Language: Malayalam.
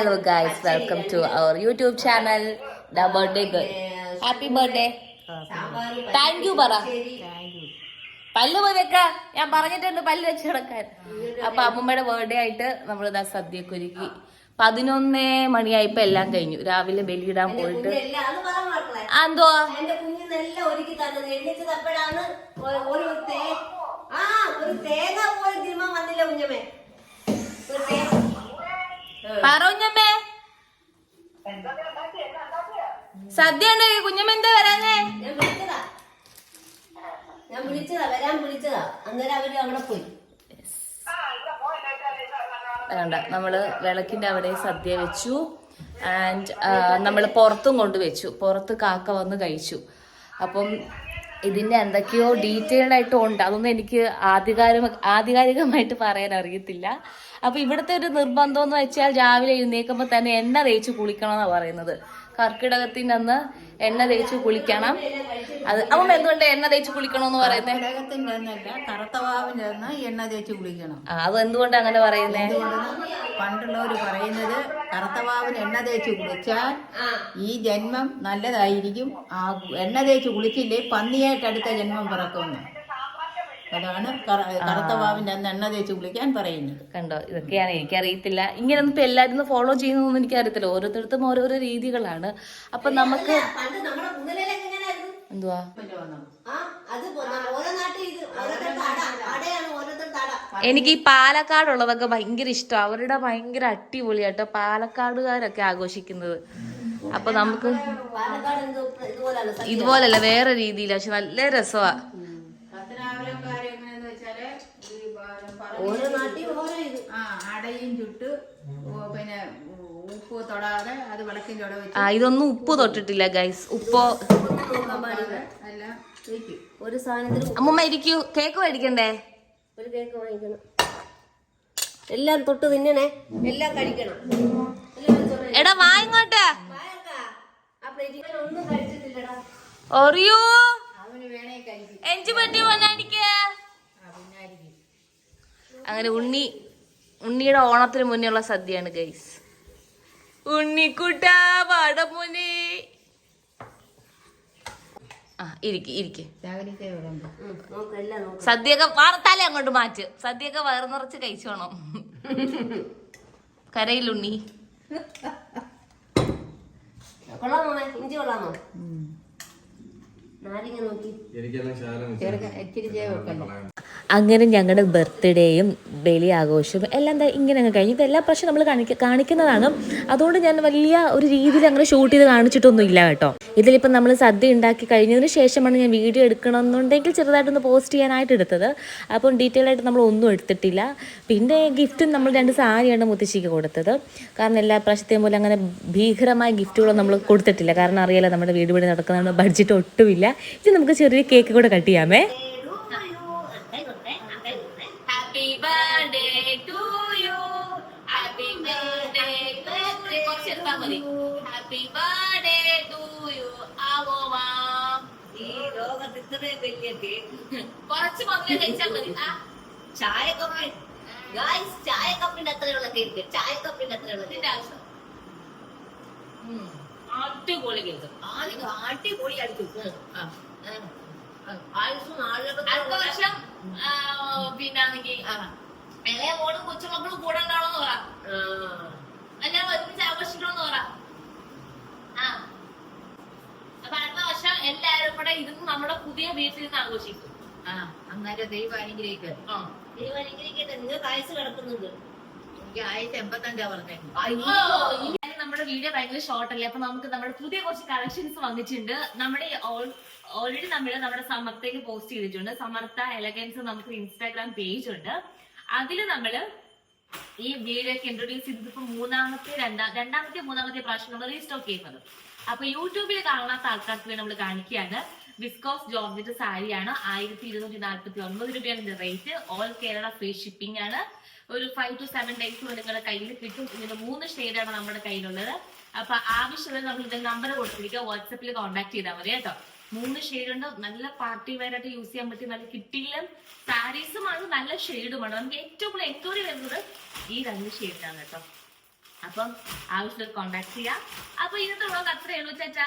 Hello guys, welcome to our YouTube channel, The Birthday Girl. Happy birthday. Thank you പറ. പല്ല് പോയി വെക്ക, ഞാൻ പറഞ്ഞിട്ടുണ്ട് പല്ല് വെച്ച് കിടക്കാൻ. അപ്പൊ അമ്മൂമ്മയുടെ ബർത്ത്ഡേ ആയിട്ട് നമ്മളിതാ സദ്യയൊക്കെ ഒരുക്കി. 11 മണിയായപ്പോ എല്ലാം കഴിഞ്ഞു. രാവിലെ ബലിയിടാൻ പോയിട്ട് എന്തുവാ പറഞ്ഞമ്മേ സദ്യ ഉണ്ട്. കുഞ്ഞമ്മ എന്താ വരാഞ്ഞേ? ഞാൻ വരാൻ വിളിച്ചതാ. അന്നേരം അവര് അവിടെ പോയി. നമ്മള് വിളക്കിന്റെ അവിടെ സദ്യ വെച്ചു. ആൻഡ് നമ്മള് പുറത്തും കൊണ്ടുവച്ചു. പുറത്ത് കാക്ക വന്ന് കഴിച്ചു. അപ്പം ഇതിന്റെ എന്തൊക്കെയോ ഡീറ്റെയിൽഡ് ആയിട്ടും ഉണ്ട്. അതൊന്നും എനിക്ക് ആധികാരികമായിട്ട് പറയാൻ അറിയത്തില്ല. അപ്പൊ ഇവിടുത്തെ ഒരു നിർബന്ധം എന്ന് വെച്ചാൽ രാവിലെ എഴുന്നേക്കുമ്പോ തന്നെ എണ്ണ തേച്ച് കുളിക്കണം എന്നാ പറയുന്നത്. കർക്കിടകത്തിന്റെ അന്ന് എണ്ണ തേച്ച് കുളിക്കണം. അത് അമ്മ എന്തുകൊണ്ട് എണ്ണ തേച്ച് കുളിക്കണമെന്ന് പറയുന്നത്? എണ്ണ തേച്ച് കുളിക്കണം. അത് എന്തുകൊണ്ട് അങ്ങനെ പറയുന്നേ? പണ്ടുള്ളവർ പറയുന്നത് കറുത്തവാവിന് എണ്ണ തേച്ച് കുളിച്ചാൽ ഈ ജന്മം നല്ലതായിരിക്കും. ആ എണ്ണ തേച്ച് കുളിച്ചില്ലേ പന്നിയായിട്ട് അടുത്ത ജന്മം പിറക്കുന്നു. അതാണ് കറുത്തവാവിന്റെ അന്ന് എണ്ണ തേച്ച് കുളിക്കാൻ പറയുന്നത്. കണ്ടോ, ഇതൊക്കെയാണ് എനിക്കറിയത്തില്ല. ഇങ്ങനെയൊന്നും ഇപ്പൊ എല്ലാവരും ഫോളോ ചെയ്യുന്നതൊന്നും എനിക്കറിയത്തില്ല. ഓരോരുത്തർക്കും ഓരോരോ രീതികളാണ്. അപ്പൊ നമുക്ക് എന്തുവാ എനിക്ക് ഈ പാലക്കാടുള്ളതൊക്കെ ഭയങ്കര ഇഷ്ടം. അവരുടെ ഭയങ്കര അടിപൊളിയാട്ടോ പാലക്കാടുകാരൊക്കെ ആഘോഷിക്കുന്നത്. അപ്പൊ നമുക്ക് ഇതുപോലല്ല, വേറെ രീതിയില. പക്ഷെ നല്ല രസമാ. അടയും ചുട്ട് പിന്നെ ഉപ്പ് തൊടാതെ അത് വിളക്കിൻ്റെ അവിടെ വെച്ച്. ഇതൊന്നും ഉപ്പ് തൊട്ടിട്ടില്ല ഗൈസ്. ഉപ്പോ ഒരു സാധനത്തിൽ അമ്മൂമ്മ ഇരിക്കൂ. കേക്ക് മേടിക്കണ്ടേ? ഒരു കേക്ക് വാങ്ങിക്കണം. എല്ലാം തൊട്ട് തിന്നണേ, എല്ലാം കഴിക്കണം. എടാ വാങ്ങോട്ടെ. ഒന്നും കഴിച്ചിട്ടില്ലടാ. അറിയോ അവന് വേണേ കഴിക്കും. എഞ്ചു പറ്റി പോനായിരിക്കും. അങ്ങനെ ഉണ്ണിയുടെ ഓണത്തിന് മുന്നേ ഉള്ള സദ്യയാണ് ഗൈസ്. ഉണ്ണിക്കുട്ട വടമുനി ഇരിക്കെ. സദ്യയൊക്കെ തല അങ്ങോട്ട് മാറ്റ്. സദ്യയൊക്കെ വയറു നിറച്ച് കഴിച്ചോണം. കരയിലുണ്ണി കൊള്ളാമോ? ഇഞ്ചി കൊള്ളാമോ? നാരങ്ങ നോക്കി. അങ്ങനെ ഞങ്ങളുടെ ബർത്ത്ഡേയും ബലി ആഘോഷവും എല്ലാം എന്താ ഇങ്ങനെ അങ്ങ് കഴിഞ്ഞു. ഇതെല്ലാ പ്രാവശ്യം നമ്മൾ കാണിക്കുന്നതാണ്. അതുകൊണ്ട് ഞാൻ വലിയ ഒരു രീതിയിൽ അങ്ങനെ ഷൂട്ട് ചെയ്ത് കാണിച്ചിട്ടൊന്നും ഇല്ല കേട്ടോ. ഇതിലിപ്പം നമ്മൾ സദ്യ ഉണ്ടാക്കി കഴിഞ്ഞതിന് ശേഷമാണ് ഞാൻ വീഡിയോ എടുക്കണമെന്നുണ്ടെങ്കിൽ ചെറുതായിട്ടൊന്ന് പോസ്റ്റ് ചെയ്യാനായിട്ട് എടുത്തത്. അപ്പം ഡീറ്റെയിൽ ആയിട്ട് നമ്മൾ ഒന്നും എടുത്തിട്ടില്ല. പിന്നെ ഗിഫ്റ്റും നമ്മൾ 2 സാരിയാണ് മുത്തശ്ശിക്ക് കൊടുത്തത്. കാരണം എല്ലാ പ്രാവശ്യത്തെയും പോലെ അങ്ങനെ ഭീകരമായ ഗിഫ്റ്റുകളൊന്നും നമ്മൾ കൊടുത്തിട്ടില്ല. കാരണം അറിയാലോ നമ്മുടെ വീട് പണി നടക്കുന്ന ബഡ്ജറ്റ് ഒട്ടുമില്ല. ഇത് നമുക്ക് ചെറിയ കേക്ക് കൂടെ കട്ട് ചെയ്യാമേ. ചായക്കപ്പിന്റെ അത്രയുള്ള കേക്ക്. ചായക്കപ്പിന്റെ അത്രയുള്ള അടിപൊളി കേക്ക്. അടിപൊളി അടിച്ചു. അടുത്ത വർഷം പിന്നാണെങ്കിൽ ഇളയ മോളും കൊച്ചുമക്കളും കൂടെ ഉണ്ടാവണമെന്ന് പറ. എല്ലാം ഒരുമിച്ച് ആഘോഷിക്കണമെന്ന് പറ. അപ്പൊ അടുത്ത വർഷം എല്ലാരും കൂടെ ഇരുന്ന് നമ്മുടെ പുതിയ വീട്ടിൽ നിന്ന് ആഘോഷിക്കും. അന്നേരം ദൈവം അനുഗ്രഹിക്കട്ടെ. ദൈവം അനുഗ്രഹിക്കട്ടെ. നിങ്ങൾക്ക് ആയുസ് കിടക്കുന്നുണ്ട്. എനിക്ക് 1085 പറഞ്ഞത്. നമ്മുടെ വീഡിയോ ഭയങ്കര ഷോർട്ട് അല്ലേ. അപ്പൊ നമുക്ക് നമ്മുടെ പുതിയ കുറച്ച് കളക്ഷൻസ് വന്നിട്ടുണ്ട്. നമ്മുടെ ഓൾറെഡി നമ്മുടെ സമർത്തേക്ക് പോസ്റ്റ് ചെയ്തിട്ടുണ്ട്. സമർത്ത എലഗൻസ് നമുക്ക് ഇൻസ്റ്റാഗ്രാം പേജ് ഉണ്ട്. അതില് നമ്മള് ഈ വീഡിയോ ഒക്കെ ഇൻട്രൊഡ്യൂസ് ചെയ്തിപ്പോ മൂന്നാമത്തെ പ്രാവശ്യം നമ്മൾ റീസ്റ്റോക്ക് ചെയ്യുന്നത്. അപ്പൊ യൂട്യൂബിൽ കാണാത്ത ആൾക്കാർക്ക് വേണ്ടി നമ്മൾ കാണിക്കുകയാണ്. വിസ്കോസ് ജോർജറ്റ് സാരിയാണ്. 1249 രൂപയാണ് ഇതിന്റെ rate. All Kerala free shipping ആണ്. ഒരു 5 to 7 ഡേയ്സ് നിങ്ങളുടെ കയ്യിൽ കിട്ടും. ഇതിന്റെ 3 ഷെയ്ഡാണ് നമ്മുടെ കയ്യിലുള്ളത്. അപ്പൊ ആവശ്യമുള്ള നമ്മൾ ഇതിന്റെ നമ്പർ കൊടുത്തിരിക്കുക. വാട്സപ്പിൽ കോൺടാക്ട് ചെയ്താൽ മതി കേട്ടോ. 3 ഷെയ്ഡ് ഉണ്ട്. നല്ല പാർട്ടി വെയർ ആയിട്ട് യൂസ് ചെയ്യാൻ പറ്റിയ നല്ല കിട്ടിയിലും സാരീസുമാണ്, നല്ല ഷെയ്ഡുമാണ്. നമുക്ക് ഏറ്റവും കൂടുതൽ എൻക്വയറി വരുന്നത് ഈ 2 ഷെയ്ഡാണ് കേട്ടോ. അപ്പം ആവശ്യമുള്ള കോണ്ടാക്ട് ചെയ്യാം. അപ്പൊ ഇന്നത്തെ വ്ളോഗ് അത്രയേ ഉള്ളൂ. ചേച്ചാ